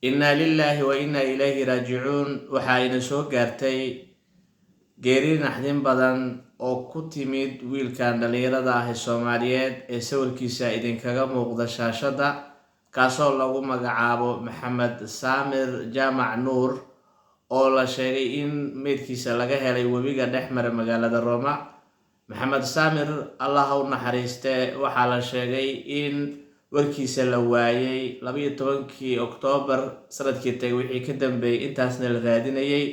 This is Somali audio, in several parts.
inna lillahi wa inna ilayhi raajicuun. Waxayna soo gaartay geeri naxdin badan oo ku timid wiilkan dhalinyarada ah ee Soomaaliyeed ee sawirkiisa idinkaga muuqda shaashada, kaasoo lagu magacaabo Maxamed Saamir Jaamac Nuur, oo la sheegay in meydkiisa laga helay webiga dhexmara magaalada Roma. Maxamed Saamir, Allah ha u naxariiste, waxaa la sheegay in warkiisa la waayay 12 Oktoobar sanadkii tagay. wixii ka dambeeyay intaasna la raadinayay,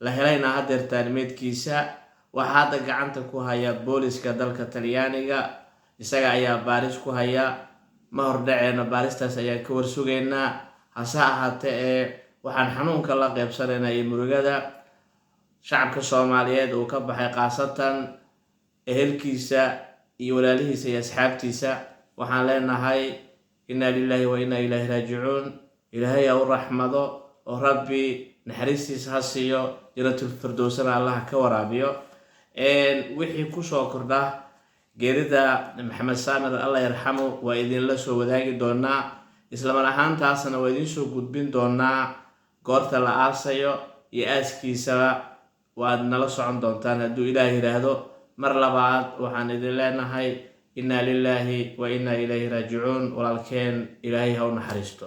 la helayna hadeertaan meydkiisa. waxaa hadda gacanta ku haya booliska dalka Talyaaniga, isaga ayaa baaris ku haya. ma hordhaceena baaristaas ayaan ka warsugaynaa. hase ahaatee waxaan xanuunka la qaybsanaynaa iyo murugada shacabka Soomaaliyeed uu ka baxay, khaasatan ehelkiisa iyo walaalihiisa iyo asxaabtiisa. waxaan leenahay inna lillahi wa inna ilayhi raajicuun. ilaahay ha u raxmado oo rabbi naxariistiisa ha siiyo, jannatul firdowsana Allah ka waraabiyo. wixii kusoo kordha geerida Maxamed Saamir, Allah yarxamu, waa idinla soo wadaagi doonaa. isla mar ahaantaasna waa idin soo gudbin doonaa goorta la aasayo iyo aaskiisaba waad nala socon doontaan hadduu Ilaahay yiraahdo. mar labaad waxaan idin leenahay inna lillahi wa inna ilayhi raajicuun. walaalkeen, Ilaahay ha u naxariisto.